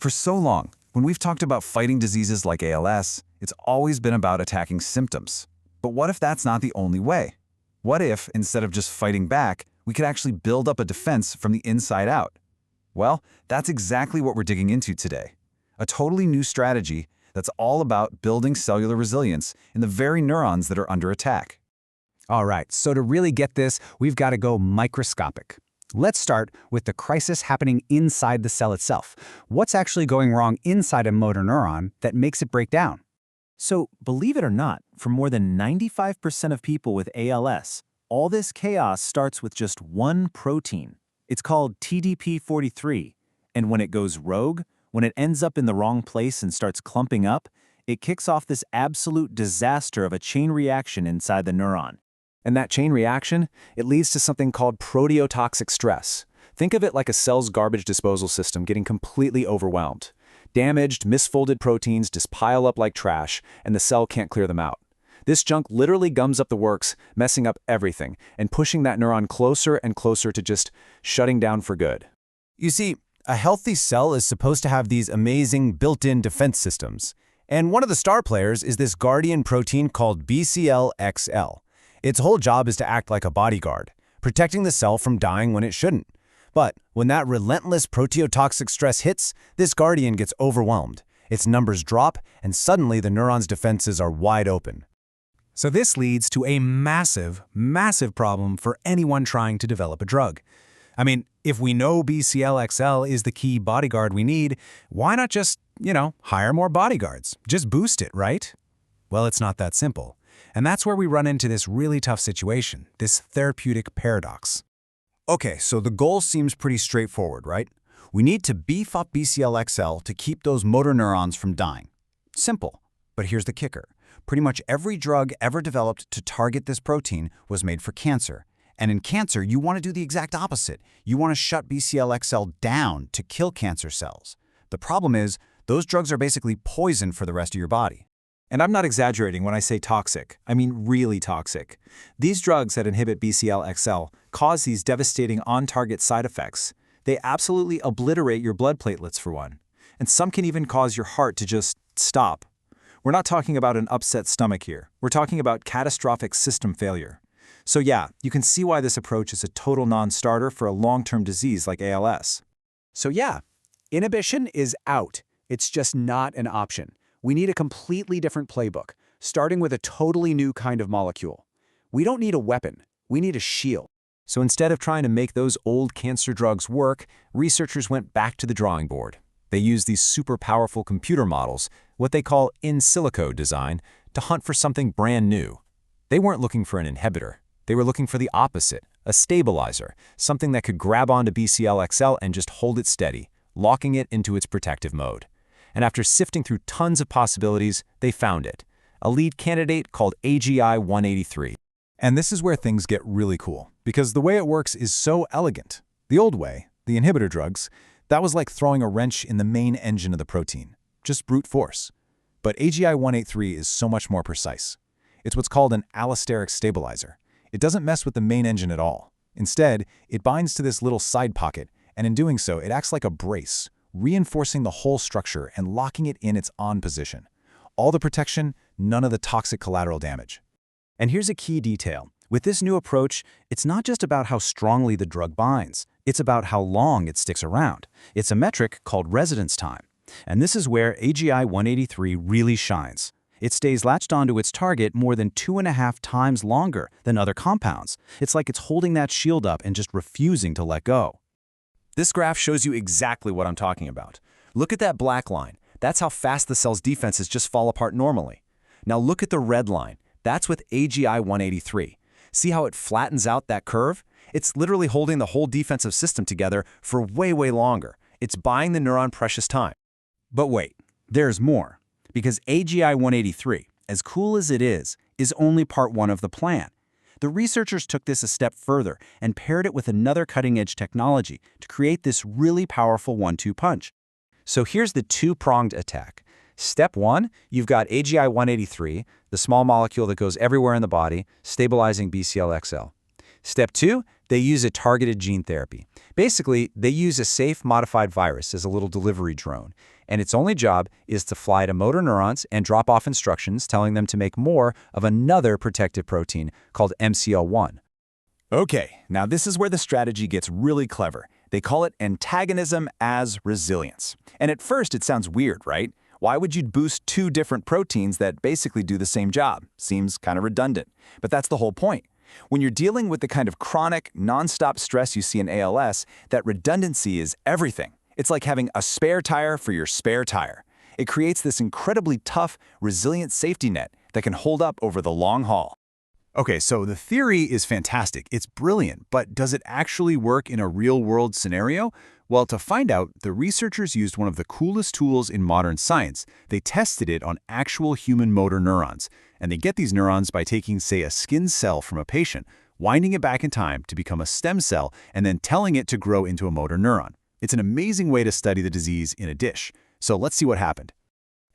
For so long, when we've talked about fighting diseases like ALS, it's always been about attacking symptoms. But what if that's not the only way? What if, instead of just fighting back, we could actually build up a defense from the inside out? Well, that's exactly what we're digging into today. A totally new strategy that's all about building cellular resilience in the very neurons that are under attack. All right, so to really get this, we've got to go microscopic. Let's start with the crisis happening inside the cell itself. What's actually going wrong inside a motor neuron that makes it break down? So, believe it or not, for more than 95% of people with ALS, all this chaos starts with just one protein. It's called TDP43, and when it goes rogue, when it ends up in the wrong place and starts clumping up, it kicks off this absolute disaster of a chain reaction inside the neuron. And that chain reaction, it leads to something called proteotoxic stress. Think of it like a cell's garbage disposal system getting completely overwhelmed. Damaged, misfolded proteins just pile up like trash, and the cell can't clear them out. This junk literally gums up the works, messing up everything, and pushing that neuron closer and closer to just shutting down for good. You see, a healthy cell is supposed to have these amazing built-in defense systems. And one of the star players is this guardian protein called BCL-XL. Its whole job is to act like a bodyguard, protecting the cell from dying when it shouldn't. But when that relentless proteotoxic stress hits, this guardian gets overwhelmed. Its numbers drop, and suddenly the neuron's defenses are wide open. So this leads to a massive, massive problem for anyone trying to develop a drug. I mean, if we know BCL-XL is the key bodyguard we need, why not just, hire more bodyguards? Just boost it, right? Well, it's not that simple. And that's where we run into this really tough situation, this therapeutic paradox. Okay, so the goal seems pretty straightforward, right? We need to beef up BCL-XL to keep those motor neurons from dying. Simple. But here's the kicker. Pretty much every drug ever developed to target this protein was made for cancer. And in cancer, you want to do the exact opposite. You want to shut BCL-XL down to kill cancer cells. The problem is, those drugs are basically poison for the rest of your body. And I'm not exaggerating when I say toxic. I mean really toxic. These drugs that inhibit BCL-XL cause these devastating on-target side effects. They absolutely obliterate your blood platelets, for one. And some can even cause your heart to just stop. We're not talking about an upset stomach here. We're talking about catastrophic system failure. So yeah, you can see why this approach is a total non-starter for a long-term disease like ALS. So yeah, inhibition is out. It's just not an option. We need a completely different playbook, starting with a totally new kind of molecule. We don't need a weapon. We need a shield. So instead of trying to make those old cancer drugs work, researchers went back to the drawing board. They used these super powerful computer models, what they call in silico design, to hunt for something brand new. They weren't looking for an inhibitor. They were looking for the opposite, a stabilizer, something that could grab onto BCL-XL and just hold it steady, locking it into its protective mode. And after sifting through tons of possibilities, they found it, a lead candidate called AGI 183. And this is where things get really cool, because the way it works is so elegant. The old way, the inhibitor drugs, that was like throwing a wrench in the main engine of the protein, just brute force. But AGI 183 is so much more precise. It's what's called an allosteric stabilizer. It doesn't mess with the main engine at all. Instead, it binds to this little side pocket, and in doing so, it acts like a brace, reinforcing the whole structure and locking it in its on position. All the protection, none of the toxic collateral damage. And here's a key detail. With this new approach, it's not just about how strongly the drug binds. It's about how long it sticks around. It's a metric called residence time. And this is where AGI 183 really shines. It stays latched onto its target more than 2.5 times longer than other compounds. It's like it's holding that shield up and just refusing to let go. This graph shows you exactly what I'm talking about. Look at that black line. That's how fast the cell's defenses just fall apart normally. Now look at the red line. That's with AGI 183. See how it flattens out that curve? It's literally holding the whole defensive system together for way, way longer. It's buying the neuron precious time. But wait, there's more. Because AGI 183, as cool as it is only part one of the plan. The researchers took this a step further and paired it with another cutting-edge technology to create this really powerful 1-2 punch. So here's the two-pronged attack. Step 1, you've got AGI 183, the small molecule that goes everywhere in the body, stabilizing BCL-XL. Step 2, they use a targeted gene therapy. Basically, they use a safe modified virus as a little delivery drone, and its only job is to fly to motor neurons and drop off instructions telling them to make more of another protective protein called MCL1. Okay, now this is where the strategy gets really clever. They call it antagonism as resilience. And at first it sounds weird, right? Why would you boost two different proteins that basically do the same job? Seems kind of redundant. But that's the whole point. When you're dealing with the kind of chronic, nonstop stress you see in ALS, that redundancy is everything. It's like having a spare tire for your spare tire. It creates this incredibly tough, resilient safety net that can hold up over the long haul. Okay, so the theory is fantastic. It's brilliant, but does it actually work in a real-world scenario? Well, to find out, the researchers used one of the coolest tools in modern science. They tested it on actual human motor neurons. And they get these neurons by taking, say, a skin cell from a patient, winding it back in time to become a stem cell, and then telling it to grow into a motor neuron. It's an amazing way to study the disease in a dish. So let's see what happened.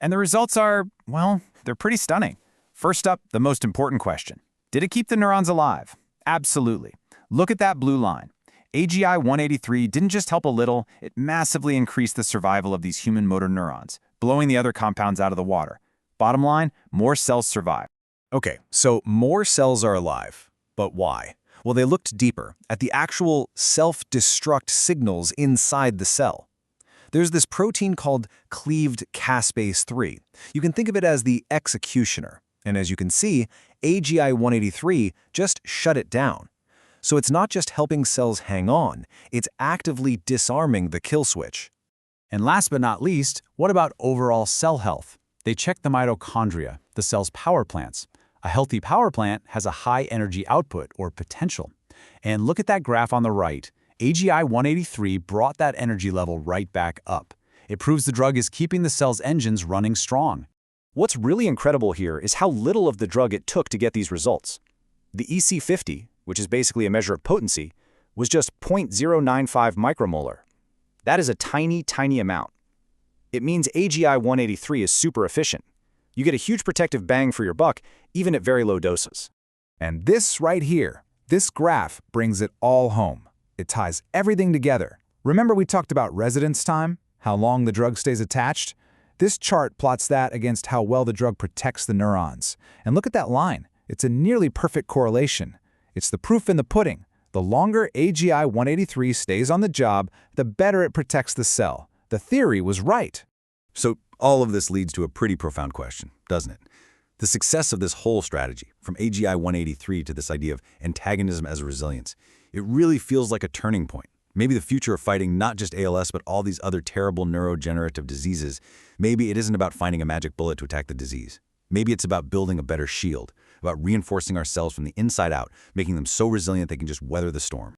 And the results are, well, they're pretty stunning. First up, the most important question. Did it keep the neurons alive? Absolutely. Look at that blue line. AGI 183 didn't just help a little, it massively increased the survival of these human motor neurons, blowing the other compounds out of the water. Bottom line, more cells survive. Okay, so more cells are alive. But why? Well, they looked deeper at the actual self-destruct signals inside the cell. There's this protein called cleaved caspase 3. You can think of it as the executioner. And as you can see, AGI 183 just shut it down. So it's not just helping cells hang on, it's actively disarming the kill switch. And last but not least, what about overall cell health? They checked the mitochondria, the cell's power plants. A healthy power plant has a high energy output, or potential. And look at that graph on the right. AGI 183 brought that energy level right back up. It proves the drug is keeping the cell's engines running strong. What's really incredible here is how little of the drug it took to get these results. The EC50, which is basically a measure of potency, was just 0.095 micromolar. That is a tiny, tiny amount. It means AGI 183 is super efficient. You get a huge protective bang for your buck, even at very low doses. And this right here, this graph brings it all home. It ties everything together. Remember we talked about residence time? How long the drug stays attached? This chart plots that against how well the drug protects the neurons. And look at that line. It's a nearly perfect correlation. It's the proof in the pudding. The longer AGI 183 stays on the job, the better it protects the cell. The theory was right. So all of this leads to a pretty profound question, doesn't it? The success of this whole strategy, from AGI 183 to this idea of antagonism as resilience, it really feels like a turning point. Maybe the future of fighting not just ALS, but all these other terrible neurodegenerative diseases. Maybe it isn't about finding a magic bullet to attack the disease. Maybe it's about building a better shield, about reinforcing our cells from the inside out, making them so resilient they can just weather the storm.